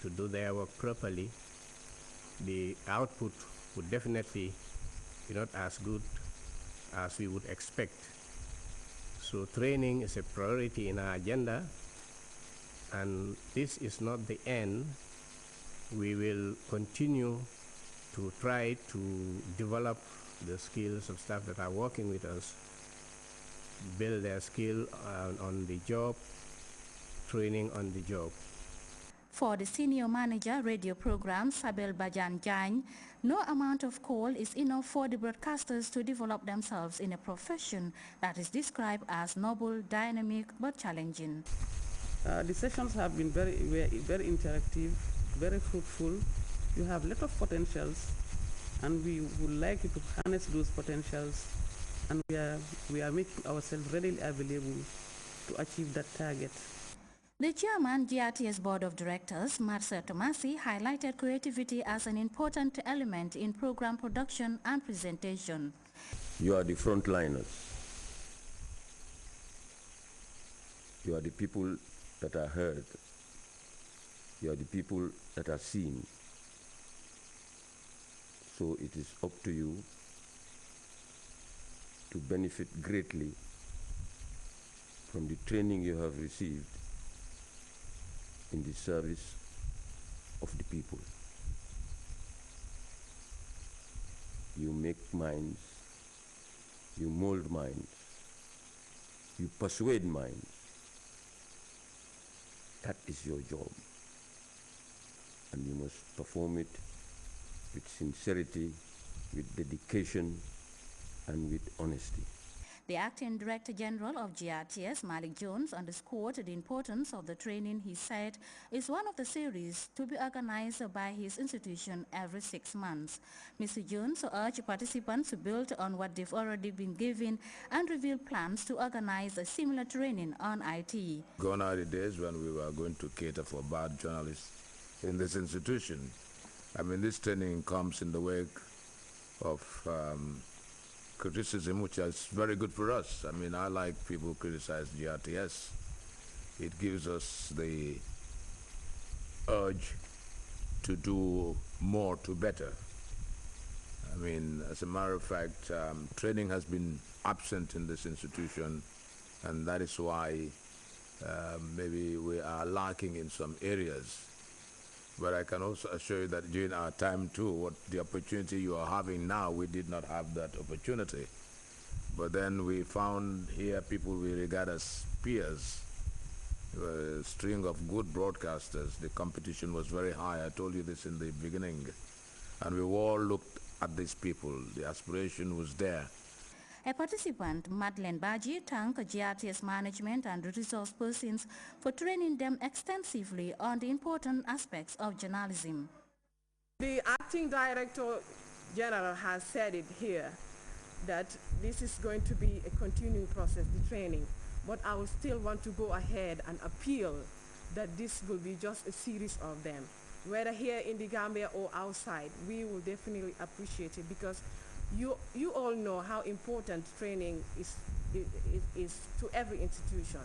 to do their work properly, the output would definitely be not as good as we would expect. So training is a priority in our agenda, and this is not the end. We will continue to try to develop the skills of staff that are working with us, build their skill on the job, training on the job. For the Senior Manager Radio Program, Sabel Bajan Jain, no amount of call is enough for the broadcasters to develop themselves in a profession that is described as noble, dynamic, but challenging. The sessions have been very interactive, very fruitful. You have a lot of potentials, and we would like you to harness those potentials, and we are making ourselves readily available to achieve that target. The chairman, Grts Board of Directors, Marcel Tomasi, highlighted creativity as an important element in program production and presentation. You are the frontliners. You are the people that are heard. You are the people that are seen. So it is up to you to benefit greatly from the training you have received in the service of the people. You make minds, you mold minds, you persuade minds. That is your job, and you must perform it with sincerity, with dedication, and with honesty. The Acting Director General of GRTS, Malik Jones, underscored the importance of the training he said is one of the series to be organized by his institution every 6 months. Mr. Jones urged participants to build on what they've already been given and reveal plans to organize a similar training on IT. Gone are the days when we were going to cater for bad journalists in this institution. I mean, this training comes in the wake of criticism, which is very good for us. I mean, I like people who criticize GRTS. It gives us the urge to do more to better. I mean, as a matter of fact, training has been absent in this institution, and that is why maybe we are lacking in some areas. But I can also assure you that during our time too, the opportunity you are having now, we did not have that opportunity. But then we found here people we regard as peers, a string of good broadcasters. The competition was very high. I told you this in the beginning. And we all looked at these people. The aspiration was there. A participant, Madeleine Baji, thanked GRTS management and resource persons for training them extensively on the important aspects of journalism. The Acting Director General has said it here, that this is going to be a continuing process, the training. But I will still want to go ahead and appeal that this will be just a series of them. Whether here in the Gambia or outside, we will definitely appreciate it, because you all know how important training is to every institution.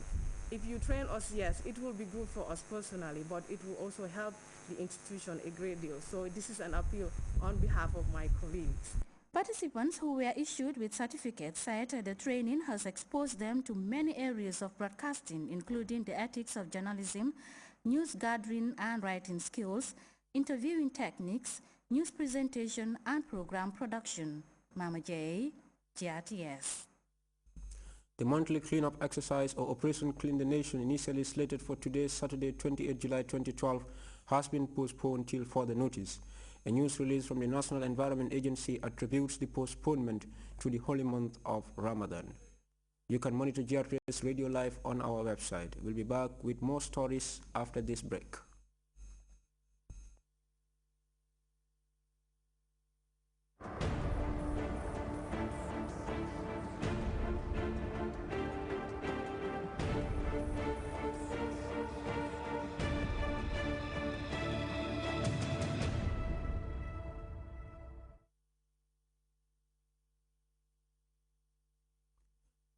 If you train us, yes, it will be good for us personally, but it will also help the institution a great deal. So this is an appeal on behalf of my colleagues. Participants who were issued with certificates said the training has exposed them to many areas of broadcasting, including the ethics of journalism, news gathering and writing skills, interviewing techniques, news presentation and program production. Mama J, GRTS. The monthly cleanup exercise or Operation Clean the Nation, initially slated for today, Saturday, 28 July 2012, has been postponed till further notice. A news release from the National Environment Agency attributes the postponement to the holy month of Ramadan. You can monitor GRTS Radio Live on our website. We'll be back with more stories after this break.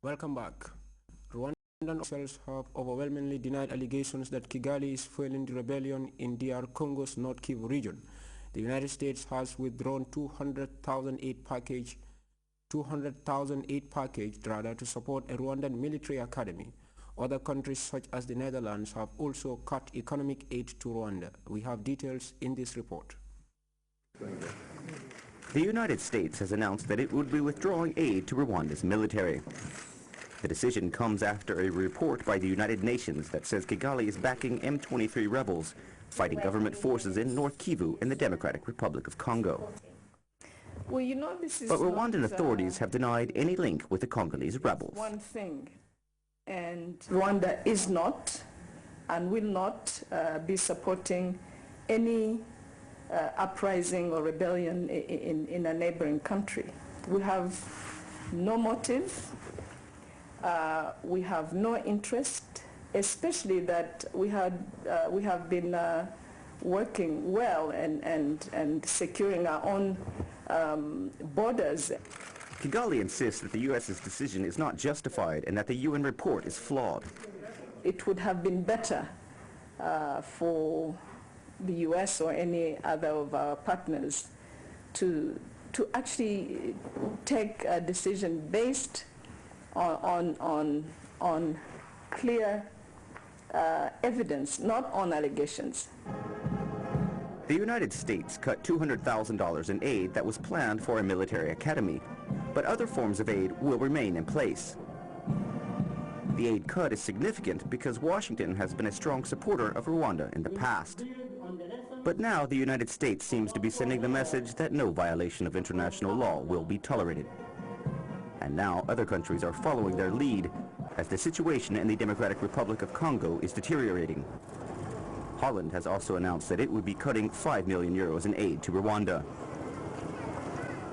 Welcome back. Officials have overwhelmingly denied allegations that Kigali is fueling the rebellion in DR Congo's North Kivu region. The United States has withdrawn 200,000 aid package to support a Rwandan military academy. Other countries such as the Netherlands have also cut economic aid to Rwanda. We have details in this report. The United States has announced that it would be withdrawing aid to Rwanda's military. The decision comes after a report by the United Nations that says Kigali is backing M23 rebels fighting government forces in North Kivu in the Democratic Republic of Congo. Well, you know, this is But Rwandan authorities have denied any link with the Congolese rebels. one thing, and Rwanda is not and will not be supporting any uprising or rebellion in a neighboring country. We have no motive, we have no interest, especially that we have been working well and securing our own borders. Kigali insists that the U.S.'s decision is not justified and that the UN report is flawed. It would have been better for the U.S. or any other of our partners to actually take a decision based on clear evidence, not on allegations. The United States cut $200,000 in aid that was planned for a military academy, but other forms of aid will remain in place. The aid cut is significant because Washington has been a strong supporter of Rwanda in the past. But now the United States seems to be sending the message that no violation of international law will be tolerated. And now other countries are following their lead as the situation in the Democratic Republic of Congo is deteriorating. Holland has also announced that it would be cutting 5 million euros in aid to Rwanda.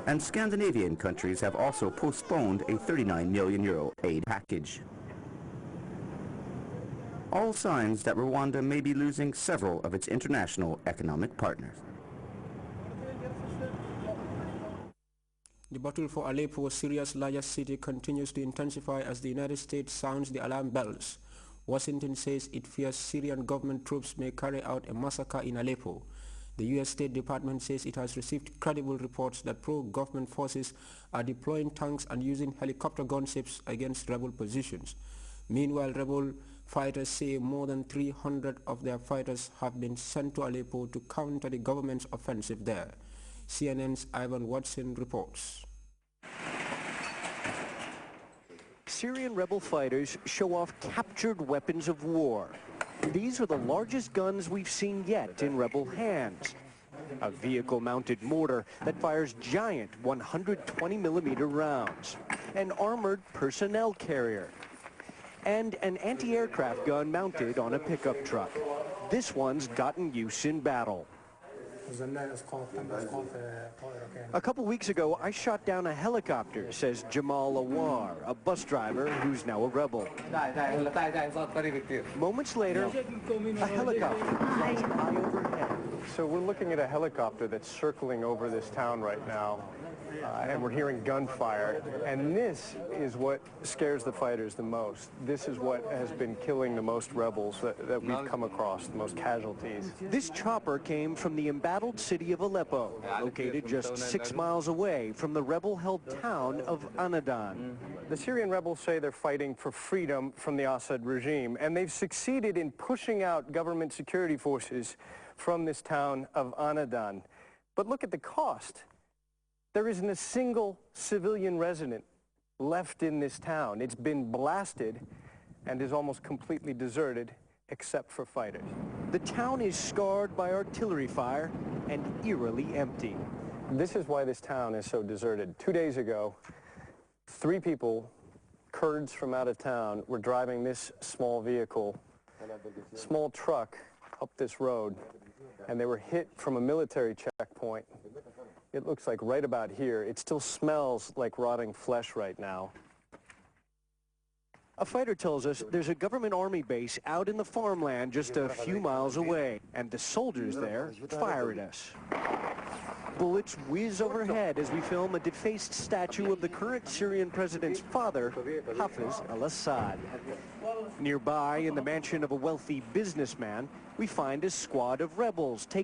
And Scandinavian countries have also postponed a 39 million euro aid package. All signs that Rwanda may be losing several of its international economic partners. The battle for Aleppo, Syria's largest city, continues to intensify as the United States sounds the alarm bells. Washington says it fears Syrian government troops may carry out a massacre in Aleppo. The U.S. State Department says it has received credible reports that pro-government forces are deploying tanks and using helicopter gunships against rebel positions. Meanwhile, rebel fighters say more than 300 of their fighters have been sent to Aleppo to counter the government's offensive there. CNN's Ivan Watson reports. Syrian rebel fighters show off captured weapons of war. These are the largest guns we've seen yet in rebel hands. A vehicle-mounted mortar that fires giant 120-millimeter rounds. An armored personnel carrier. And an anti-aircraft gun mounted on a pickup truck. This one's gotten use in battle. A couple weeks ago, I shot down a helicopter, says Jamal Awar, a bus driver who's now a rebel. Moments later, a helicopter flies high overhead. So we're looking at a helicopter that's circling over this town right now, and we're hearing gunfire. And this is what scares the fighters the most. This is what has been killing the most rebels that we've come across, the most casualties. This chopper came from the embattled city of Aleppo, located just 6 miles away from the rebel-held town of Anadan. The Syrian rebels say they're fighting for freedom from the Assad regime, and they've succeeded in pushing out government security forces from this town of Anadan. But look at the cost. There isn't a single civilian resident left in this town. It's been blasted and is almost completely deserted except for fighters. The town is scarred by artillery fire and eerily empty. This is why this town is so deserted. 2 days ago, 3 people, Kurds from out of town, were driving this small vehicle, small truck, up this road, and they were hit from a military checkpoint. It looks like right about here. It still smells like rotting flesh right now. A fighter tells us there's a government army base out in the farmland just a few miles away, and the soldiers there fire at us. Bullets whiz overhead as we film a defaced statue of the current Syrian president's father, Hafez al-Assad. Nearby, in the mansion of a wealthy businessman, we find a squad of rebels taking